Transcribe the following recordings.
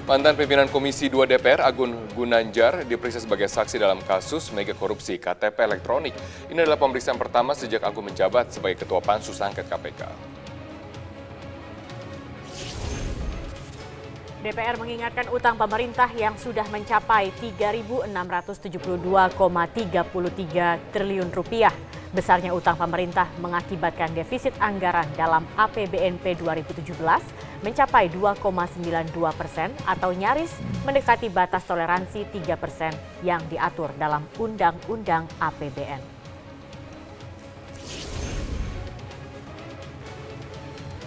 Mantan pimpinan Komisi 2 DPR Agun Gunanjar diperiksa sebagai saksi dalam kasus mega korupsi KTP elektronik. Ini adalah pemeriksaan pertama sejak Agun menjabat sebagai Ketua Pansus Angket KPK. DPR mengingatkan utang pemerintah yang sudah mencapai Rp3.672,33 triliun. Besarnya utang pemerintah mengakibatkan defisit anggaran dalam APBNP 2017 mencapai 2,92% atau nyaris mendekati batas toleransi 3% yang diatur dalam Undang-Undang APBN.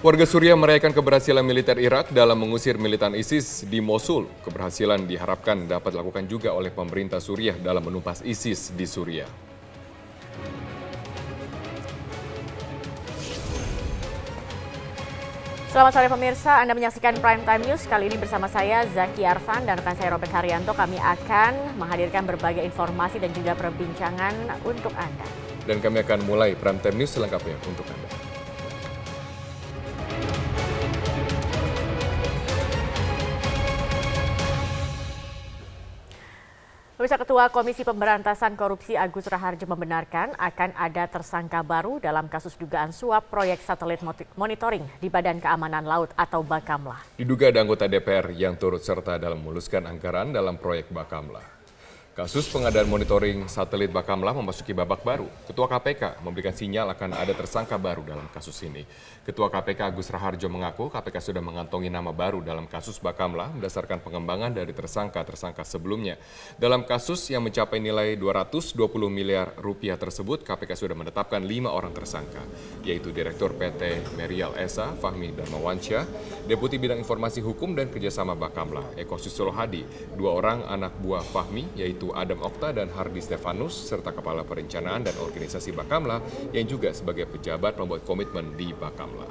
Warga Suriah merayakan keberhasilan militer Irak dalam mengusir militan ISIS di Mosul. Keberhasilan diharapkan dapat dilakukan juga oleh pemerintah Suriah dalam menumpas ISIS di Suriah. Selamat sore pemirsa, Anda menyaksikan Prime Time News. Kali ini bersama saya Zaki Arfan dan rekan saya Robert Haryanto. Kami akan menghadirkan berbagai informasi dan juga perbincangan untuk Anda. Dan kami akan mulai Prime Time News selengkapnya untuk Anda. Pemirsa, Ketua Komisi Pemberantasan Korupsi Agus Raharjo membenarkan akan ada tersangka baru dalam kasus dugaan suap proyek satelit monitoring di Badan Keamanan Laut atau Bakamla. Diduga ada anggota DPR yang turut serta dalam memuluskan anggaran dalam proyek Bakamla. Kasus pengadaan monitoring satelit Bakamla memasuki babak baru. Ketua KPK memberikan sinyal akan ada tersangka baru dalam kasus ini. Ketua KPK Agus Raharjo mengaku KPK sudah mengantongi nama baru dalam kasus Bakamla berdasarkan pengembangan dari tersangka-tersangka sebelumnya. Dalam kasus yang mencapai nilai 220 miliar rupiah tersebut, KPK sudah menetapkan 5 orang tersangka, yaitu Direktur PT Merial Esa, Fahmi Darmawansyah, Deputi Bidang Informasi Hukum dan Kerjasama Bakamla, Eko Susilo Hadi, 2 orang anak buah Fahmi, yaitu Adam Okta dan Hardy Stefanus, serta Kepala Perencanaan dan Organisasi Bakamla yang juga sebagai pejabat pembuat komitmen di Bakamla.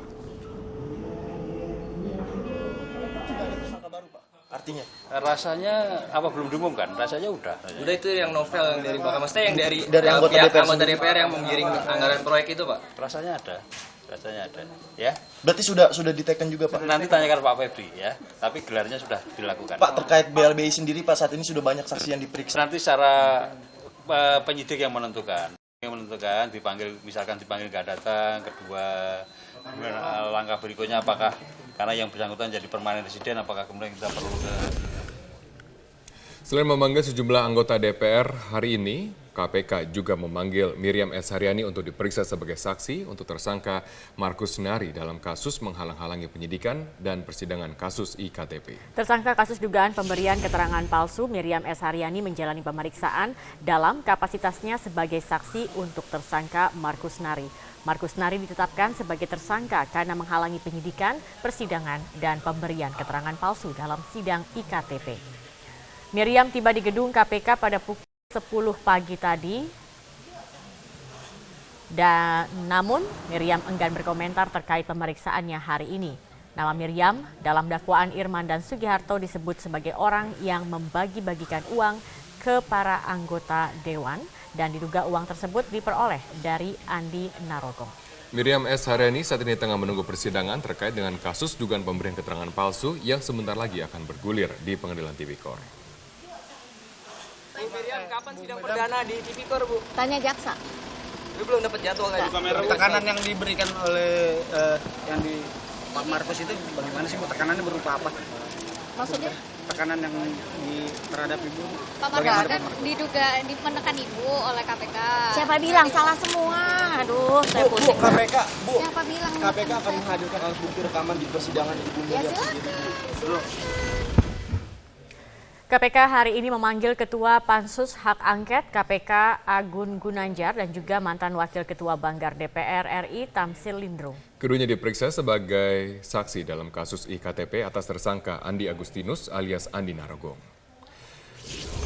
Artinya? Rasanya apa belum diumumkan? Rasanya udah. Udah itu yang novel yang dari Bakamla, maksudnya yang dari anggota pihak DPR anggota DPR yang menggiring anggaran proyek itu, Pak? Rasanya ada. Ya. Berarti sudah diteken juga, Pak? Nanti tanyakan Pak Febri ya. Tapi gelarnya sudah dilakukan. Pak, terkait BLBI sendiri, Pak, saat ini sudah banyak saksi yang diperiksa. Nanti secara penyidik yang menentukan. Misalkan dipanggil nggak datang, kedua langkah berikutnya apakah karena yang bersangkutan jadi permanen residen, apakah kemudian kita perlu ke... Selain memanggil sejumlah anggota DPR hari ini, KPK juga memanggil Miriam S. Haryani untuk diperiksa sebagai saksi untuk tersangka Markus Nari dalam kasus menghalang-halangi penyidikan dan persidangan kasus IKTP. Tersangka kasus dugaan pemberian keterangan palsu, Miriam S. Haryani menjalani pemeriksaan dalam kapasitasnya sebagai saksi untuk tersangka Markus Nari. Markus Nari ditetapkan sebagai tersangka karena menghalangi penyidikan, persidangan, dan pemberian keterangan palsu dalam sidang IKTP. Miriam tiba di gedung KPK pada pukul 10 pagi tadi, dan namun Miriam enggan berkomentar terkait pemeriksaannya hari ini. Nama Miriam dalam dakwaan Irman dan Sugiharto disebut sebagai orang yang membagi-bagikan uang ke para anggota Dewan dan diduga uang tersebut diperoleh dari Andi Narogong. Miriam S. Haryani saat ini tengah menunggu persidangan terkait dengan kasus dugaan pemberian keterangan palsu yang sebentar lagi akan bergulir di Pengadilan Tipikor. Bu Miriam, kapan sidang perdana di Tipikor, Bu? Tanya jaksa. Lu belum dapat jadwal kan? Tekanan yang diberikan oleh yang di Pak Markus itu bagaimana sih, Bu? Tekanannya berupa apa? Maksudnya? Tekanan yang terhadap Ibu. Pak Markus kan diduga menekan Ibu oleh KPK. Siapa bilang salah semua? Aduh, saya pusing. KPK, Bu. Siapa bilang? KPK akan menghadirkan alat bukti rekaman di persidangan Ibu Ya Miriam. silakan. KPK hari ini memanggil Ketua Pansus Hak Angket KPK Agun Gunanjar dan juga mantan Wakil Ketua Banggar DPR RI Tamsil Lindrung. Keduanya diperiksa sebagai saksi dalam kasus IKTP atas tersangka Andi Agustinus alias Andi Narogong.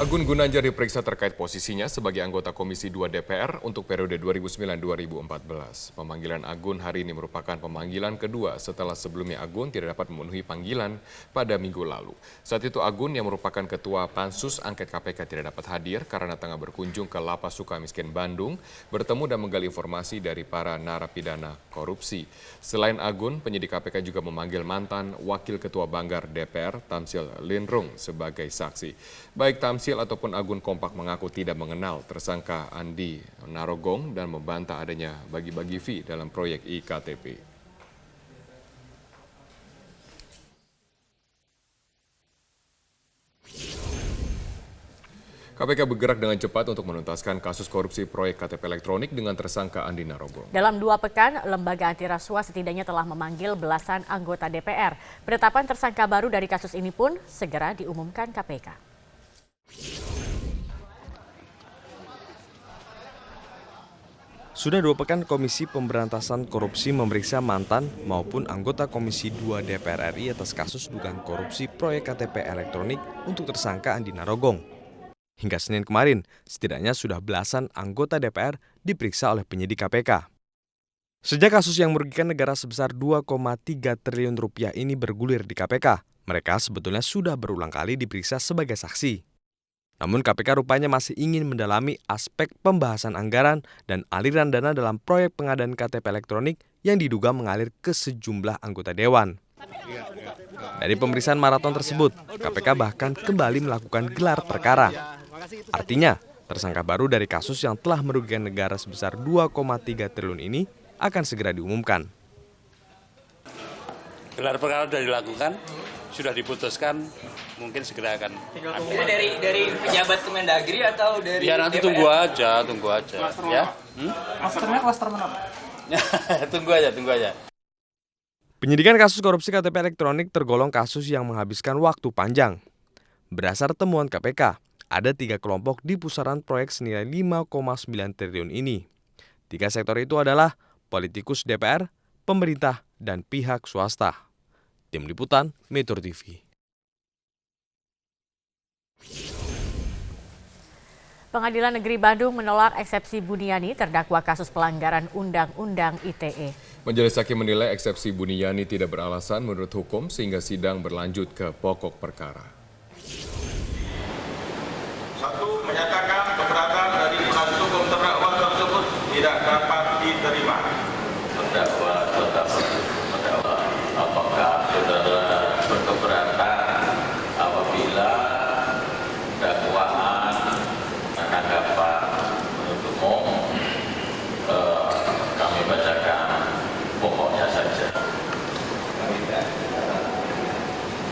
Agun Gunanjar diperiksa terkait posisinya sebagai anggota Komisi 2 DPR untuk periode 2009-2014. Pemanggilan Agun hari ini merupakan pemanggilan kedua setelah sebelumnya Agun tidak dapat memenuhi panggilan pada minggu lalu. Saat itu Agun yang merupakan Ketua Pansus Angket KPK tidak dapat hadir karena tengah berkunjung ke Lapas Sukamiskin Bandung, bertemu dan menggali informasi dari para narapidana korupsi. Selain Agun, penyidik KPK juga memanggil mantan Wakil Ketua Banggar DPR Tamsil Linrung sebagai saksi. Baik Tamsil ataupun Agun kompak mengaku tidak mengenal tersangka Andi Narogong dan membantah adanya bagi-bagi fee dalam proyek IKTP. KPK bergerak dengan cepat untuk menuntaskan kasus korupsi proyek KTP elektronik dengan tersangka Andi Narogong. Dalam 2 pekan, lembaga antirasuah setidaknya telah memanggil belasan anggota DPR. Penetapan tersangka baru dari kasus ini pun segera diumumkan KPK. Sudah 2 pekan Komisi Pemberantasan Korupsi memeriksa mantan maupun anggota Komisi 2 DPR RI atas kasus dugaan korupsi proyek KTP elektronik untuk tersangka Andi Narogong. Hingga Senin kemarin, setidaknya sudah belasan anggota DPR diperiksa oleh penyidik KPK. Sejak kasus yang merugikan negara sebesar 2,3 triliun rupiah ini bergulir di KPK, mereka sebetulnya sudah berulang kali diperiksa sebagai saksi. Namun KPK rupanya masih ingin mendalami aspek pembahasan anggaran dan aliran dana dalam proyek pengadaan KTP elektronik yang diduga mengalir ke sejumlah anggota dewan. Dari pemeriksaan maraton tersebut, KPK bahkan kembali melakukan gelar perkara. Artinya, tersangka baru dari kasus yang telah merugikan negara sebesar 2,3 triliun ini akan segera diumumkan. Gelar perkara sudah dilakukan, sudah diputuskan, mungkin segera akan. Itu dari pejabat Kemendagri atau dari Ya nanti DPR? tunggu aja ya. Klasternya klaster mana? Tunggu aja. Penyidikan kasus korupsi KTP elektronik tergolong kasus yang menghabiskan waktu panjang. Berdasar temuan KPK, ada 3 kelompok di pusaran proyek senilai 5,9 triliun ini. 3 sektor itu adalah politikus DPR, pemerintah, dan pihak swasta. Tim Liputan, Metro TV. Pengadilan Negeri Bandung menolak eksepsi Buniani terdakwa kasus pelanggaran Undang-Undang ITE. Majelis Hakim menilai eksepsi Buniyani tidak beralasan menurut hukum sehingga sidang berlanjut ke pokok perkara. 1. Menyatakan keberatan dari penasihat hukum terdakwa tersebut tidak dapat diterima. Terdakwa tetap terdakwa. Apakah saudara berkeberatan apabila dakwaan akan dapat menuntut umum? Kami bacakan pokoknya saja.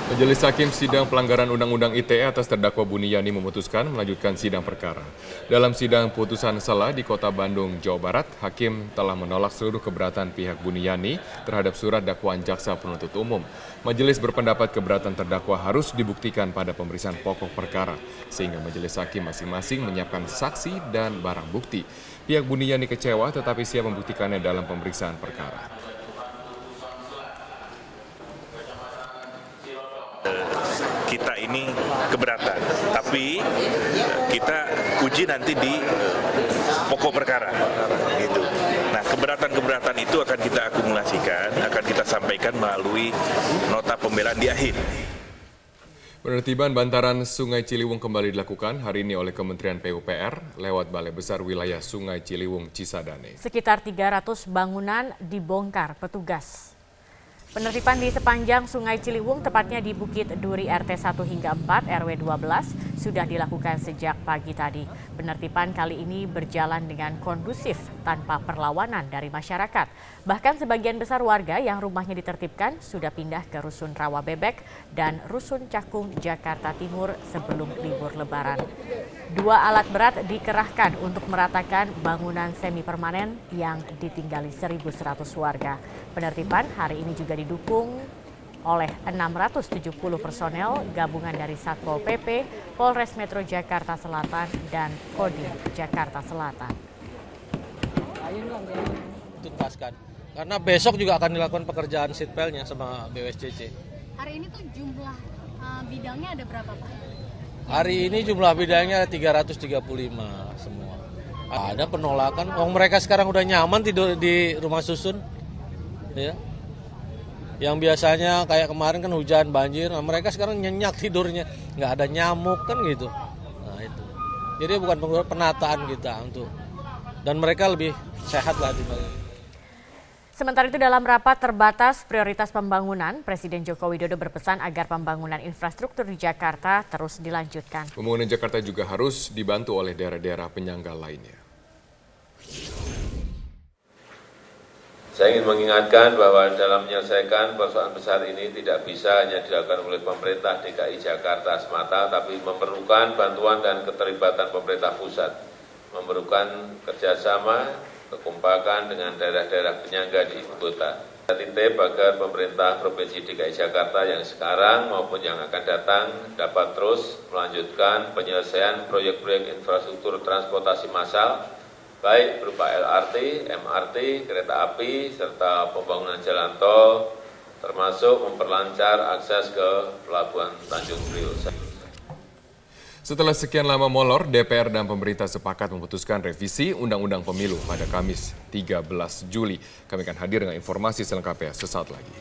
Majelis Hakim Sidang Pelanggaran Undang-Undang ITE atas terdakwa Buniyani memutuskan melanjutkan sidang perkara. Dalam sidang putusan selah di Kota Bandung, Jawa Barat, Hakim telah menolak seluruh keberatan pihak Buniyani terhadap surat dakwaan jaksa penuntut umum. Majelis berpendapat keberatan terdakwa harus dibuktikan pada pemeriksaan pokok perkara, sehingga majelis hakim masing-masing menyiapkan saksi dan barang bukti. Pihak Buniyani kecewa tetapi siap membuktikannya dalam pemeriksaan perkara. Kita ini keberatan, tapi kita uji nanti di pokok perkara, gitu. Nah, keberatan-keberatan itu akan kita akumulasikan, akan kita sampaikan melalui nota pembelaan di akhir. Penertiban bantaran Sungai Ciliwung kembali dilakukan hari ini oleh Kementerian PUPR lewat Balai Besar Wilayah Sungai Ciliwung Cisadane. Sekitar 300 bangunan dibongkar petugas. Penertiban di sepanjang Sungai Ciliwung, tepatnya di Bukit Duri RT 1 hingga 4 RW 12, sudah dilakukan sejak pagi tadi. Penertiban kali ini berjalan dengan kondusif tanpa perlawanan dari masyarakat. Bahkan sebagian besar warga yang rumahnya ditertibkan sudah pindah ke Rusun Rawa Bebek dan Rusun Cakung, Jakarta Timur sebelum libur Lebaran. 2 alat berat dikerahkan untuk meratakan bangunan semi permanen yang ditinggali 1.100 warga. Penertiban hari ini juga didukung oleh 670 personel gabungan dari Satpol PP, Polres Metro Jakarta Selatan, dan Kodim Jakarta Selatan. Tuntaskan. Karena besok juga akan dilakukan pekerjaan sitpelnya sama BWSCC. Hari ini tuh jumlah bidangnya ada berapa, Pak? Hari ini jumlah bidangnya 335 semua. Ada penolakan, mereka sekarang udah nyaman tidur di rumah susun. Ya. Yang biasanya kayak kemarin kan hujan, banjir, mereka sekarang nyenyak tidurnya. Nggak ada nyamuk kan gitu. Nah itu. Jadi bukan penataan kita untuk. Dan mereka lebih sehat lah dibanding. Sementara itu dalam rapat terbatas prioritas pembangunan, Presiden Joko Widodo berpesan agar pembangunan infrastruktur di Jakarta terus dilanjutkan. Pembangunan Jakarta juga harus dibantu oleh daerah-daerah penyangga lainnya. Saya ingin mengingatkan bahwa dalam menyelesaikan persoalan besar ini tidak bisa hanya dilakukan oleh pemerintah DKI Jakarta semata, tapi memerlukan bantuan dan keterlibatan pemerintah pusat, memerlukan kerjasama, kekompakan dengan daerah-daerah penyangga di ibu kota. Titip agar pemerintah Provinsi DKI Jakarta yang sekarang maupun yang akan datang dapat terus melanjutkan penyelesaian proyek-proyek infrastruktur transportasi massal, baik berupa LRT, MRT, kereta api, serta pembangunan jalan tol, termasuk memperlancar akses ke Pelabuhan Tanjung Priok. Setelah sekian lama molor, DPR dan pemerintah sepakat memutuskan revisi Undang-Undang Pemilu pada Kamis 13 Juli. Kami akan hadir dengan informasi selengkapnya sesaat lagi.